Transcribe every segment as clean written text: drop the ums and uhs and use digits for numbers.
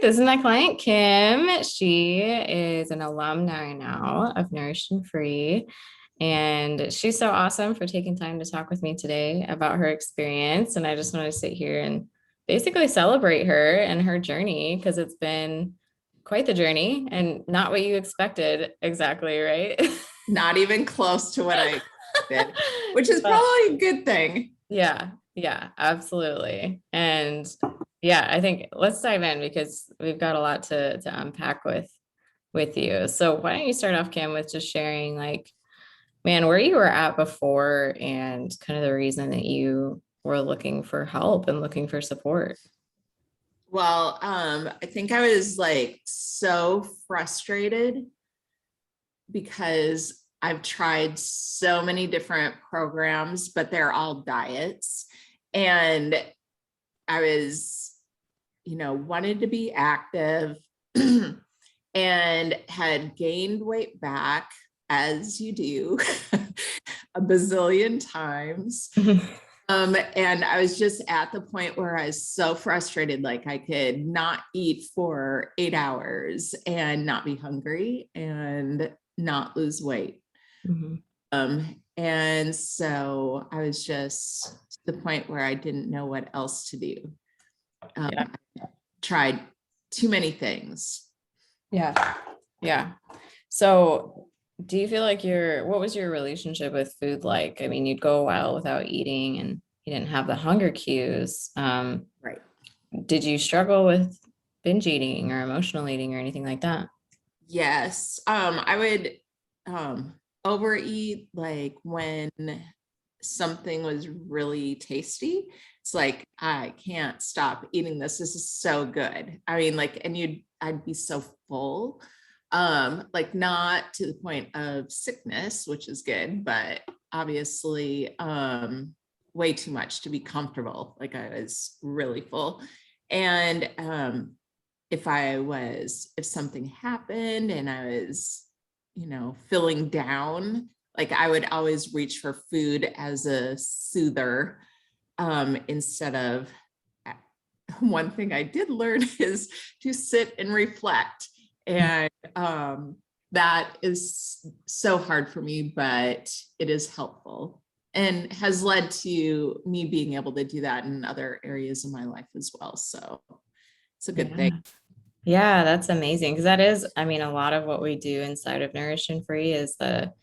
this is my client, Kim. She is an alumni now of Nourished and Free. And she's so awesome for taking time to talk with me today about her experience. And I just want to sit here and basically celebrate her and her journey because it's been quite the journey and not what you expected exactly, right? Not even close to what I expected, which is But probably a good thing. yeah, absolutely. And yeah, I think let's dive in because we've got a lot to unpack with you. So why don't you start off, Kim, with just sharing like, man, where you were at before and kind of the reason that you were looking for help and looking for support. Well, I think I was like so frustrated because I've tried so many different programs, but they're all diets. And I was, wanted to be active and had gained weight back, as you do, a bazillion times. And I was just at the point where I was so frustrated, like I could not eat for 8 hours and not be hungry and not lose weight. Mhm. And so I was just to the point where I didn't know what else to do. Yeah. I tried too many things. Yeah. Yeah. So do you feel like what was your relationship with food like? I mean, you'd go a while without eating and you didn't have the hunger cues. Right. Did you struggle with binge eating or emotional eating or anything like that? Yes. I would overeat like when something was really tasty. It's like, I can't stop eating this. This is so good. I mean, like, and I'd be so full. Like not to the point of sickness, which is good, but obviously way too much to be comfortable. Like I was really full. And if something happened and I was, feeling down, like I would always reach for food as a soother, instead of one thing I did learn is to sit and reflect. And that is so hard for me, but it is helpful and has led to me being able to do that in other areas of my life as well. So it's a good thing. Yeah. Yeah, that's amazing. Because that is, I mean, a lot of what we do inside of Nourish and Free is the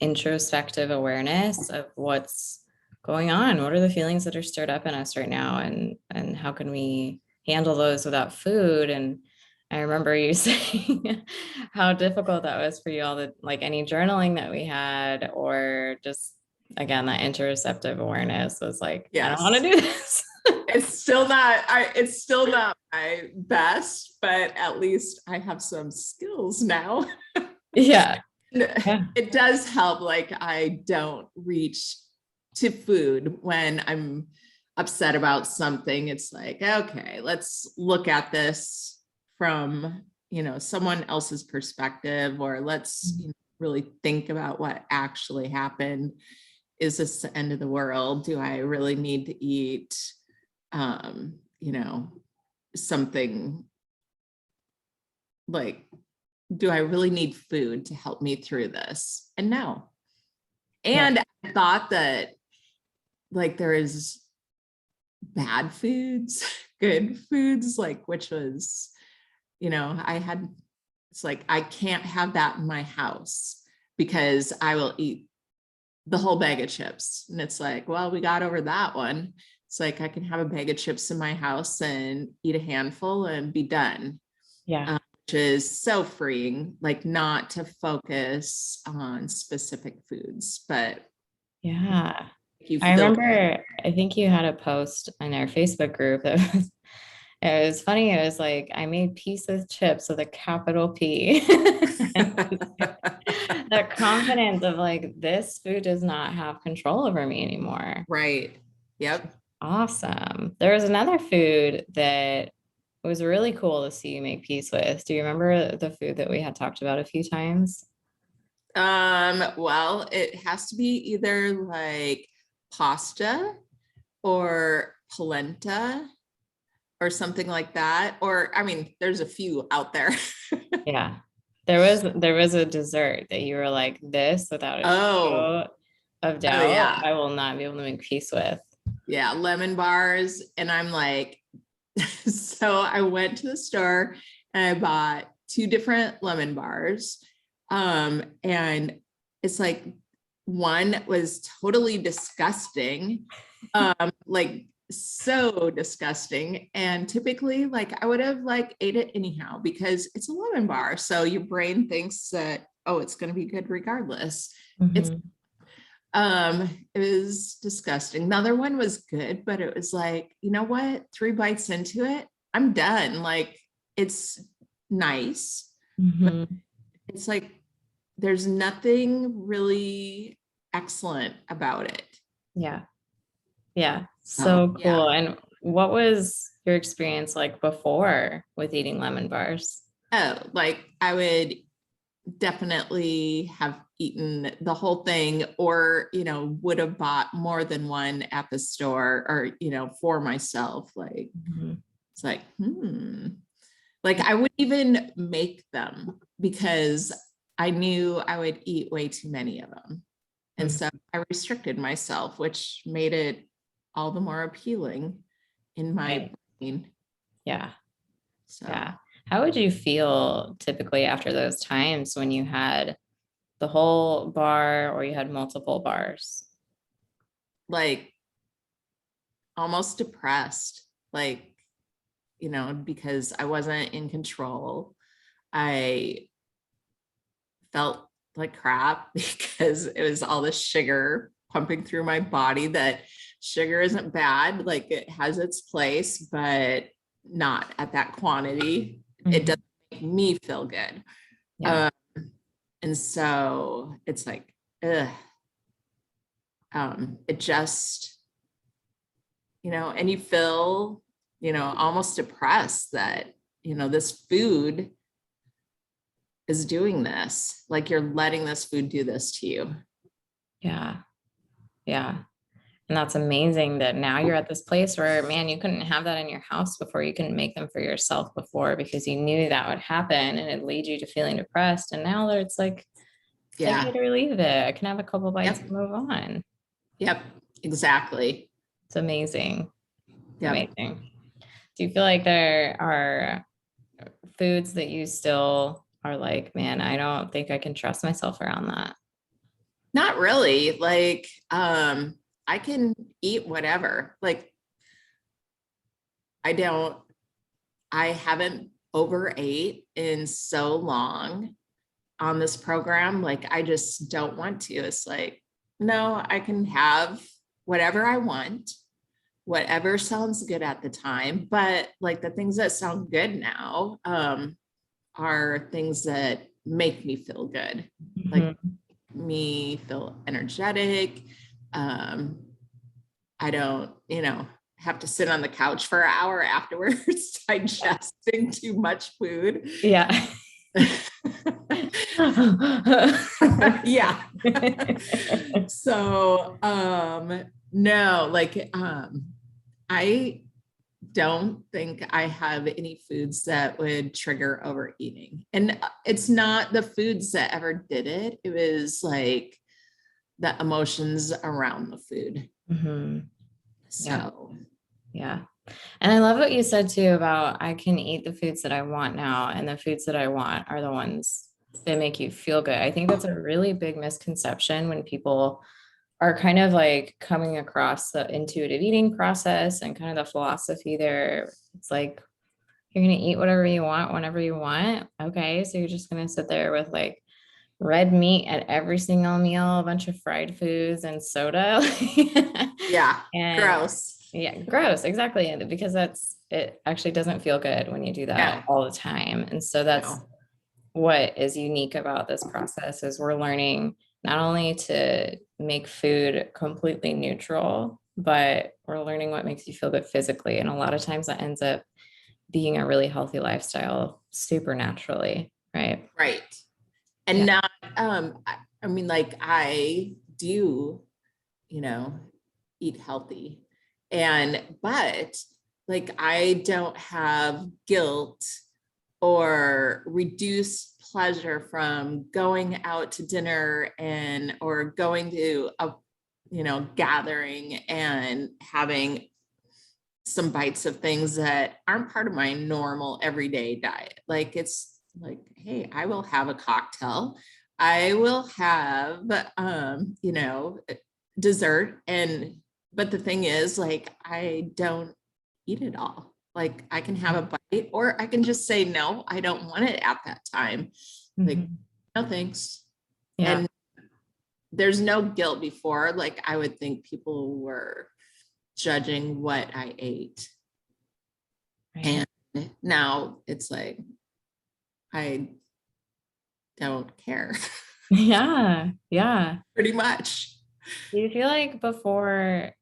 introspective awareness of what's going on. What are the feelings that are stirred up in us right now? And how can we handle those without food? And I remember you saying how difficult that was for you all the like any journaling that we had, or just again, that interoceptive awareness was like, I don't want to Yes. do this. It's still not my best, but at least I have some skills now. Yeah. Yeah. It does help. Like I don't reach to food when I'm upset about something. It's like, okay, let's look at this from, someone else's perspective, or let's really think about what actually happened. Is this the end of the world? Do I really need to eat something like, do I really need food to help me through this? And no. Yeah. And I thought that like there is bad foods, good foods, like which was, it's like, I can't have that in my house because I will eat the whole bag of chips. And it's like, well, we got over that one. It's like, I can have a bag of chips in my house and eat a handful and be done. Yeah. Which is so freeing, like not to focus on specific foods, but Yeah. you I feel remember, I think you had a post in our Facebook group that was, it was funny. It was like, I made peace with chips with a capital P. That confidence of like, this food does not have control over me anymore. right. Yep. Awesome. There was another food that was really cool to see you make peace with. Do you remember the food that we had talked about a few times? Well, it has to be either like pasta or polenta. or something like that. Or, I mean, there's a few out there. Yeah. There was a dessert that you were like, this without a Oh, shadow of oh doubt, yeah. I will not be able to make peace with. Yeah. Lemon bars. And I'm like, so I went to the store and I bought two different lemon bars. And it's like one was totally disgusting, like so disgusting. And typically, like I would have like ate it anyhow because it's a lemon bar. So your brain thinks that, oh, it's going to be good regardless. It's Mhm. it was disgusting. Another one was good, but it was like, you know what? 3 bites into it, I'm done. Like it's nice, but Mhm. it's like there's nothing really excellent about it. Yeah. Yeah. Oh, So yeah. cool. And what was your experience like before with eating lemon bars? Oh, like I would definitely have eaten the whole thing or, would have bought more than one at the store or, for myself. Like Mhm. it's like, like I would even make them because I knew I would eat way too many of them. And Mhm. so I restricted myself, which made it all the more appealing in my Right. brain. Yeah. So Yeah. How would you feel typically after those times when you had the whole bar or you had multiple bars? like almost depressed, like, because I wasn't in control. I felt like crap because it was all this sugar pumping through my body. That sugar isn't bad, like it has its place, but not at that quantity. It Mhm. doesn't make me feel good. Yeah. Um, and so it's like, ugh, it just, and you feel, almost depressed that, this food is doing this, like you're letting this food do this to you. Yeah. Yeah. And that's amazing that now you're at this place where, man, you couldn't have that in your house before. You couldn't make them for yourself before because you knew that would happen and it lead you to feeling depressed. And now that it's like, take Yeah. it or leave it. I can have a couple bites Yep. and move on. Yep. Exactly. It's amazing. It's Yep. amazing. Do you feel like there are foods that you still are like, man, I don't think I can trust myself around that? Not really. Like, I can eat whatever. Like, I don't, I haven't overate in so long on this program. Like, I just don't want to. It's like, no, I can have whatever I want, whatever sounds good at the time. But like the things that sound good now, are things that make me feel good. Like Mhm. me feel energetic. Um, I don't, have to sit on the couch for an hour afterwards digesting too much food. Yeah. Yeah. So no, like I don't think I have any foods that would trigger overeating. And it's not the foods that ever did it. It was like the emotions around the food. Mhm. Yeah. So, Yeah. And I love what you said too about I can eat the foods that I want now, and the foods that I want are the ones that make you feel good. I think that's a really big misconception when people are kind of like coming across the intuitive eating process and kind of the philosophy there. It's like you're going to eat whatever you want whenever you want. Okay. So you're just going to sit there with like red meat at every single meal, a bunch of fried foods and soda. yeah, And gross. yeah, gross, exactly. And because it actually doesn't feel good when you do that No, all the time. And so that's no. what is unique about this process is we're learning not only to make food completely neutral, but we're learning what makes you feel good physically. And a lot of times that ends up being a really healthy lifestyle supernaturally, right? Right. And Yeah. not, I mean, like I do, you know, eat healthy. But like I don't have guilt or reduced pleasure from going out to dinner and or going to a gathering and having some bites of things that aren't part of my normal everyday diet. Like it's like, hey, I will have a cocktail. I will have dessert. But the thing is, like, I don't eat it all. Like I can have a bite or I can just say, no, I don't want it at that time. Like, no, thanks. Yeah. And there's no guilt before. Like I would think people were judging what I ate. Right. And now it's like, I don't care Yeah. Yeah. pretty much. Do you feel like before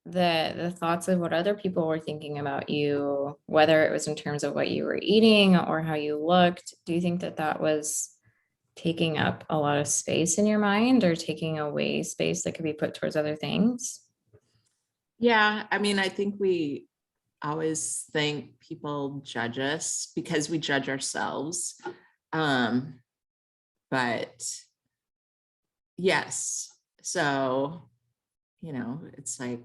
the thoughts of what other people were thinking about you, whether it was in terms of what you were eating or how you looked, do you think that that was taking up a lot of space in your mind or taking away space that could be put towards other things? Yeah. I mean, I think we always think people judge us because we judge ourselves. But yes. So, it's like,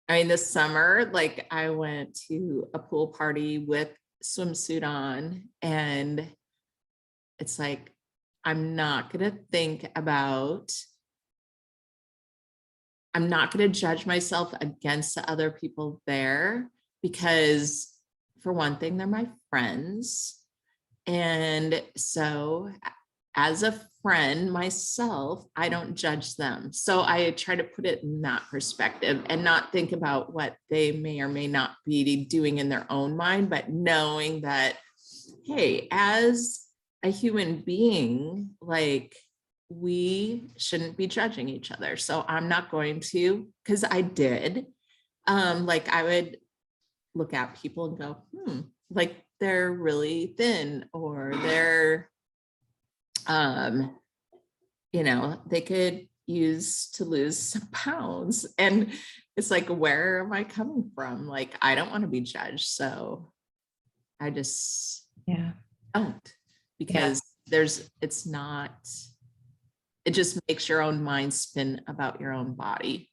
I mean, this summer, like I went to a pool party with swimsuit on, and it's like, I'm not going to judge myself against the other people there because, for one thing, they're my friends. And so, as a friend myself, I don't judge them. So I try to put it in that perspective and not think about what they may or may not be doing in their own mind, but knowing that, hey, as a human being, like we shouldn't be judging each other. So I'm not going to, because I did. Like I would look at people and go, like they're really thin or they're they could use to lose some pounds. And it's like, where am I coming from? Like, I don't want to be judged. So I just don't, because it just makes your own mind spin about your own body.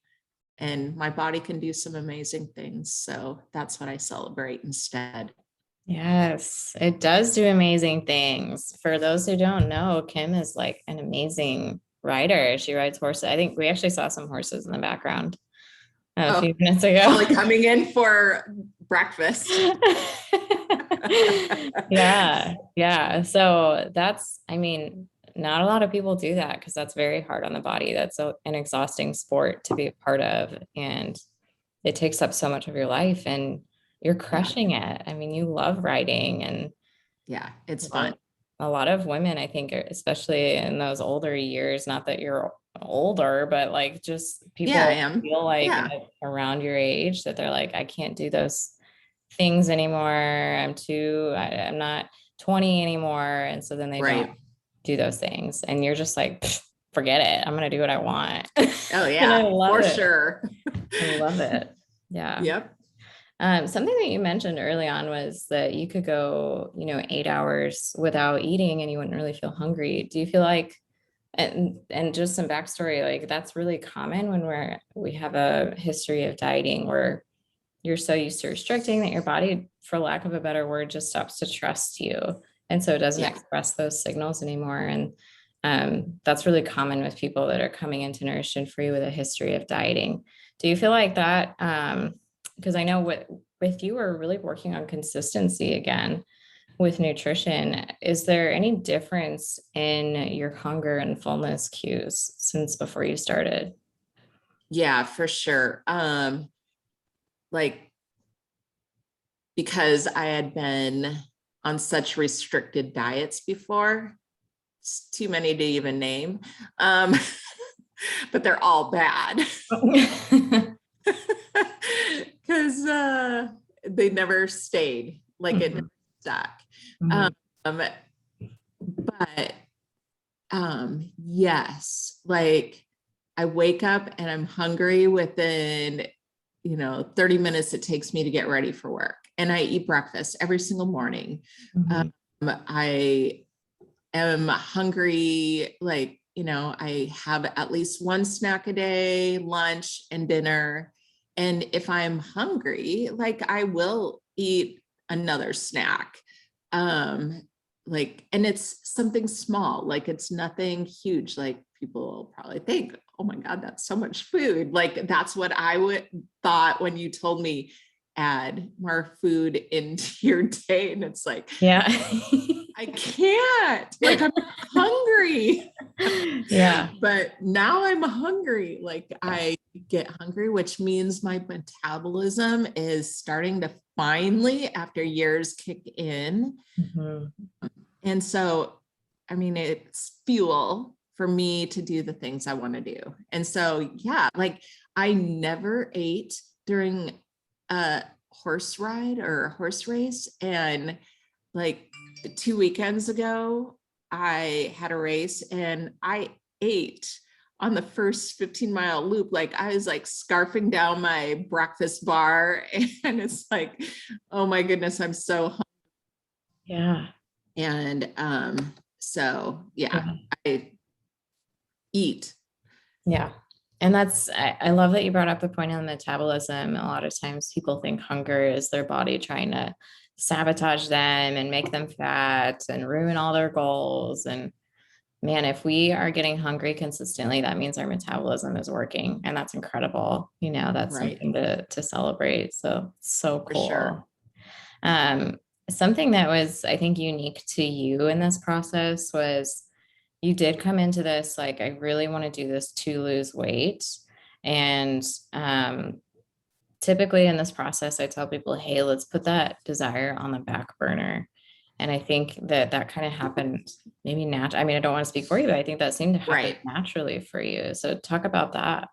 And my body can do some amazing things. So that's what I celebrate instead. Yes, it does do amazing things. For those who don't know, Kim is like an amazing rider. She rides horses. I think we actually saw some horses in the background a few minutes ago. Probably coming in for breakfast. Yeah, yeah. So that's, I mean, not a lot of people do that because that's very hard on the body. That's an exhausting sport to be a part of, and it takes up so much of your life, and you're crushing it. I mean, you love riding, and yeah, it's fun. A lot of women, I think, especially in those older years, not that you're older, but like just people feel like around your age that they're like, I can't do those things anymore. I'm not 20 anymore. And so then they don't do those things. And you're just like, forget it. I'm going to do what I want. Oh yeah, for sure. I love it. Yeah. Yep. Something that you mentioned early on was that you could go, 8 hours without eating and you wouldn't really feel hungry. Do you feel like, and just some backstory, like that's really common when we have a history of dieting where you're so used to restricting that your body, for lack of a better word, just stops to trust you. And so it doesn't express those signals anymore. And that's really common with people that are coming into Nourish and Free with a history of dieting. Do you feel like that? Because I know with you, we're really working on consistency again with nutrition. Is there any difference in your hunger and fullness cues since before you started? Yeah, for sure. Like, because I had been on such restricted diets before, it's too many to even name, but they're all bad. Because they never stayed, like it never stuck. But yes, like I wake up and I'm hungry within 30 minutes it takes me to get ready for work. And I eat breakfast every single morning. Mhm. I am hungry, like, I have at least one snack a day, lunch and dinner. And if I'm hungry, like I will eat another snack. Um, and it's something small, like it's nothing huge. Like people will probably think, oh my God, that's so much food. Like that's what I would thought when you told me add more food into your day. And it's like, Yeah. I can't, like I'm hungry. Yeah. But now I'm hungry. Like I get hungry, which means my metabolism is starting to finally, after years, kick in. Mhm. And so, I mean, it's fuel for me to do the things I want to do. And so, yeah, like I never ate during a horse ride or a horse race. And like 2 weekends ago, I had a race and I ate on the first 15-mile loop. Like I was like scarfing down my breakfast bar. And it's like, oh my goodness, I'm so hungry. Yeah. And so yeah, Yeah. I eat. Yeah. And I love that you brought up the point on metabolism. A lot of times people think hunger is their body trying to sabotage them and make them fat and ruin all their goals. And man, if we are getting hungry consistently, that means our metabolism is working. And that's incredible. That's Right, something to celebrate. So for sure. cool. Um, Something that was, I think, unique to you in this process was you did come into this like, I really want to do this to lose weight. And typically in this process, I tell people, hey, let's put that desire on the back burner. And I think that kind of happened maybe I mean, I don't want to speak for you, but I think that seemed to happen Right. naturally for you. So talk about that.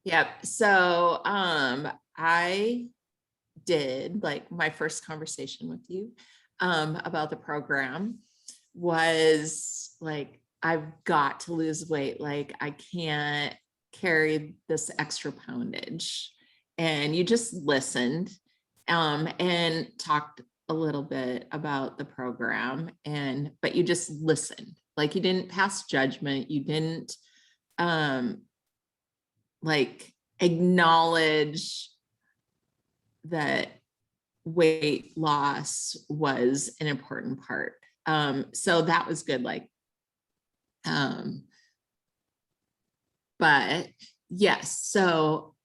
Yep. So I did like my first conversation with you about the program was like, I've got to lose weight. Like I can't carry this extra poundage. And you just listened and talked a little bit about the program but you just listened. Like you didn't pass judgment. You didn't like acknowledge that weight loss was an important part. So that was good. Like, um, but yes, so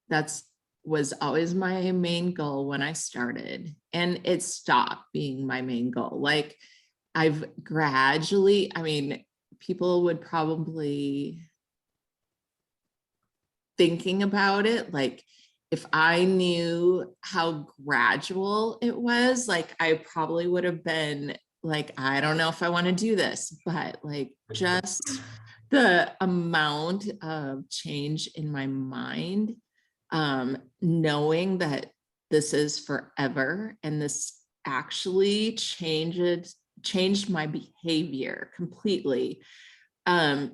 that's was always my main goal when I started, and it stopped being my main goal. Like I've gradually, I mean, people would probably thinking about it, like if I knew how gradual it was, like I probably would have been like, I don't know if I want to do this, but like just the amount of change in my mind, knowing that this is forever and this actually changed my behavior completely. Um,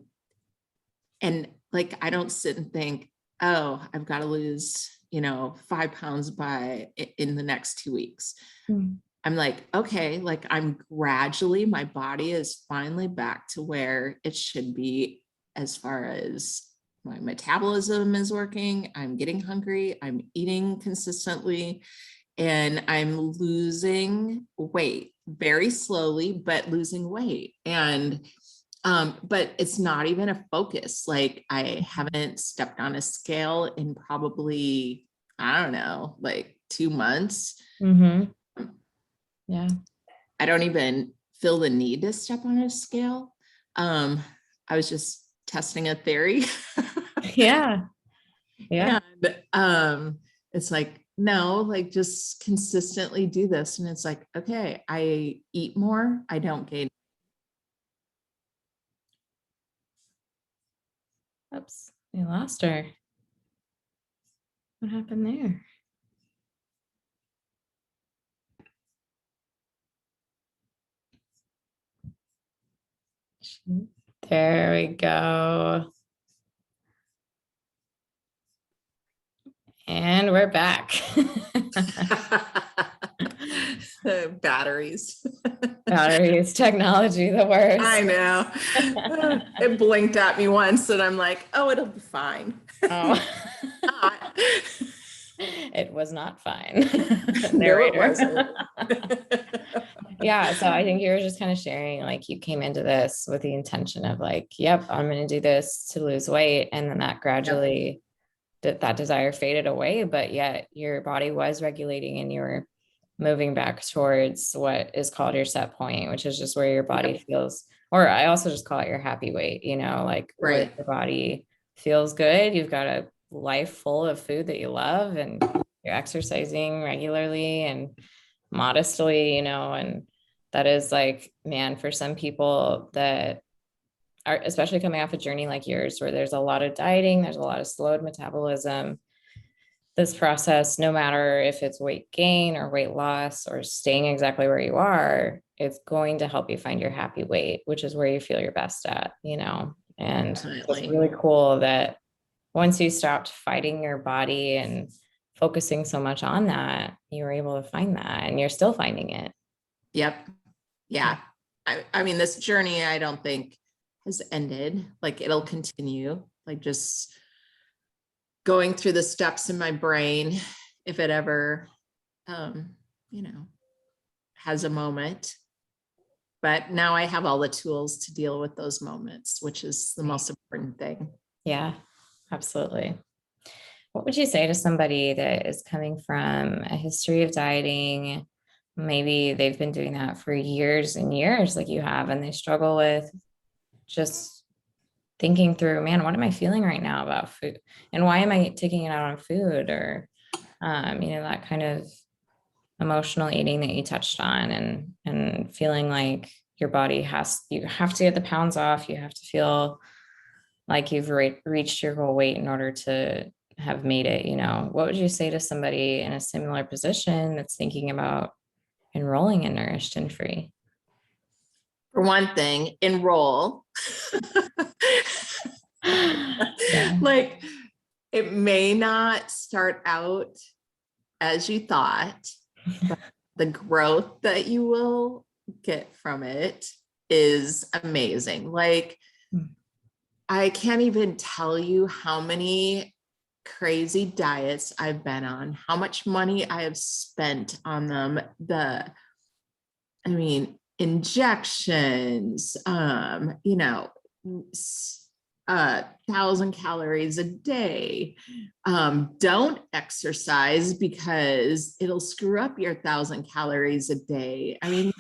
and like I don't sit and think, oh, I've got to lose 5 pounds in the next 2 weeks. Mm. I'm like, okay, like I'm gradually, my body is finally back to where it should be as far as my metabolism is working. I'm getting hungry, I'm eating consistently, and I'm losing weight very slowly, but losing weight. And but it's not even a focus. Like I haven't stepped on a scale in probably, I don't know, like 2 months. Mm-hmm. Yeah. I don't even feel the need to step on a scale. Um, I was just testing a theory. Yeah. Yeah. And it's like, no, like just consistently do this. And it's like, okay, I eat more, I don't gain. Oops. We lost her. What happened there? There we go. And we're back. Batteries. Batteries, technology, the worst. I know. It blinked at me once and I'm like, oh, it'll be fine. Oh. Not. It was not fine. No, it Narrator. wasn't. Yeah, so I think you were just kind of sharing, like you came into this with the intention of like, yep, I'm going to do this to lose weight, and then that gradually that desire faded away, but yet your body was regulating and you were moving back towards what is called your set point, which is just where your body feels, or I also just call it your happy weight, you know, like where Right. your body feels good. You've got a life full of food that you love, and you're exercising regularly and modestly, you know, and that is like, man, for some people that are, especially coming off a journey like yours, where there's a lot of dieting, there's a lot of slowed metabolism, this process, no matter if it's weight gain or weight loss or staying exactly where you are, it's going to help you find your happy weight, which is where you feel your best at, you know. And Definitely. it's really cool that once you stopped fighting your body and focusing so much on that, you were able to find that, and you're still finding it. Yep. Yeah. I mean, this journey, I don't think has ended. Like it'll continue, like just going through the steps in my brain, if it ever, you know, has a moment. But now I have all the tools to deal with those moments, which is the most important thing. Yeah, absolutely. What would you say to somebody that is coming from a history of dieting? Maybe they've been doing that for years and years, like you have, and they struggle with just thinking through, man, what am I feeling right now about food? And why am I taking it out on food? Or, you know, that kind of emotional eating that you touched on, and feeling like your body you have to get the pounds off. You have to feel like you've reached your goal weight in order to have made it, you know. What would you say to somebody in a similar position that's thinking about enrolling in Nourished and Free? For one thing, enroll. Yeah. Like it may not start out as you thought, but the growth that you will get from it is amazing. Like I can't even tell you how many crazy diets I've been on, how much money I have spent on them. I mean, injections, you know, 1,000 calories a day. Don't exercise because it'll screw up your 1,000 calories a day. I mean,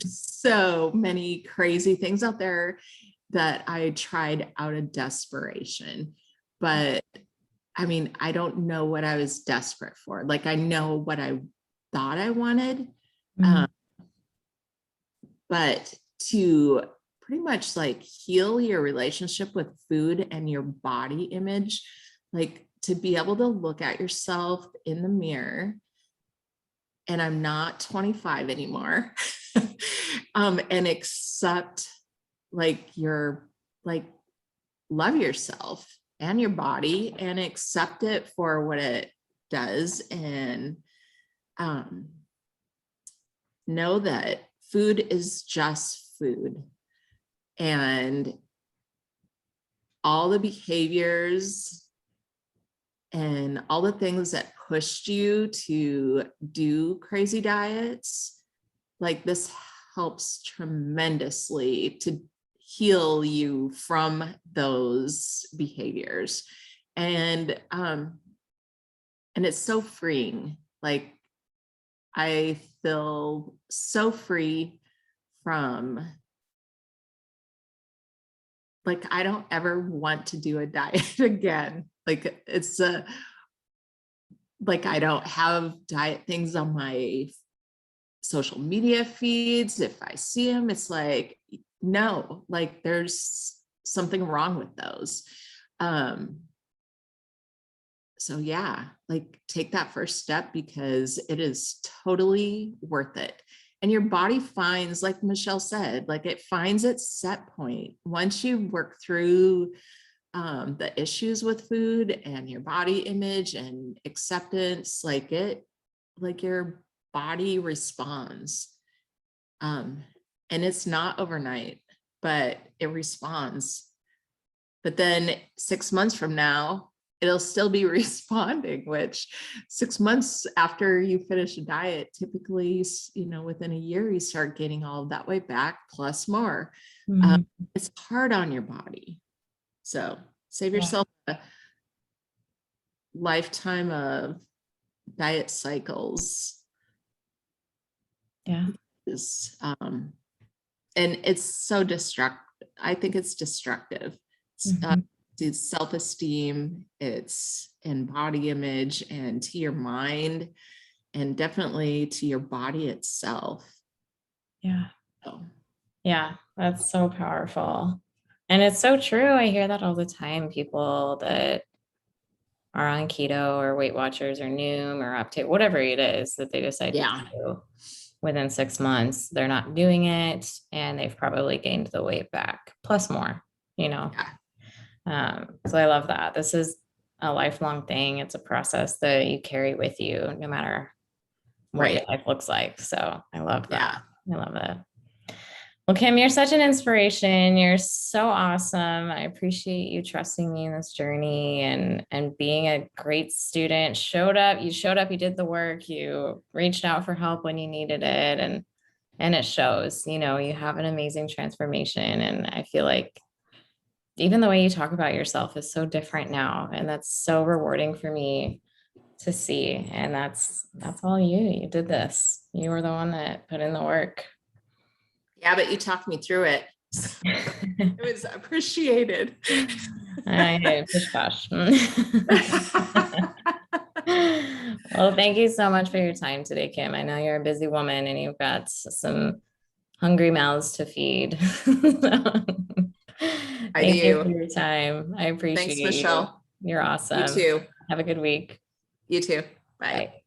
so many crazy things out there that I tried out of desperation. But I mean, I don't know what I was desperate for. Like I know what I thought I wanted. But to pretty much like heal your relationship with food and your body image, like to be able to look at yourself in the mirror, and I'm not 25 anymore, and accept like love yourself and your body and accept it for what it does, and know that food is just food, and all the behaviors and all the things that pushed you to do crazy diets, like this helps tremendously to heal you from those behaviors. And it's so freeing. Like I feel so free from, like, I don't ever want to do a diet again. Like it's like I don't have diet things on my social media feeds. If I see them, it's like, no, like there's something wrong with those. So yeah, like take that first step because it is totally worth it. And your body finds, like Michelle said, like it finds its set point. Once you work through the issues with food and your body image and acceptance, like your body responds. And it's not overnight, but it responds. But then 6 months from now, it'll still be responding, which 6 months after you finish a diet, typically, within a year, you start gaining all of that weight back plus more. Mhm. It's hard on your body. So save yourself a lifetime of diet cycles. Yeah. And it's so destructive. I think it's destructive. Mhm. It's self-esteem, it's in body image and to your mind, and definitely to your body itself. Yeah. So, Yeah. That's so powerful. And it's so true. I hear that all the time. People that are on keto or Weight Watchers or Noom or Optane, whatever it is that they decide to yeah. do within 6 months, they're not doing it and they've probably gained the weight back plus more, you know? Yeah. So I love that. This is a lifelong thing. It's a process that you carry with you no matter what your Right. life looks like. So I love Yeah. that. I love it. Well, Kim, you're such an inspiration. You're so awesome. I appreciate you trusting me in this journey and being a great student. You showed up, you did the work, you reached out for help when you needed it, and it shows. You know, you have an amazing transformation. And I feel like even the way you talk about yourself is so different now. And that's so rewarding for me to see. And that's all you. You did this. You were the one that put in the work. Yeah, but you talked me through it. It was appreciated. I push gosh. Well, thank you so much for your time today, Kim. I know you're a busy woman and you've got some hungry mouths to feed. I Thank you for do. your time. I appreciate Thanks, you. Michelle. You're You awesome. too. Have a good week. You too. Bye. Bye.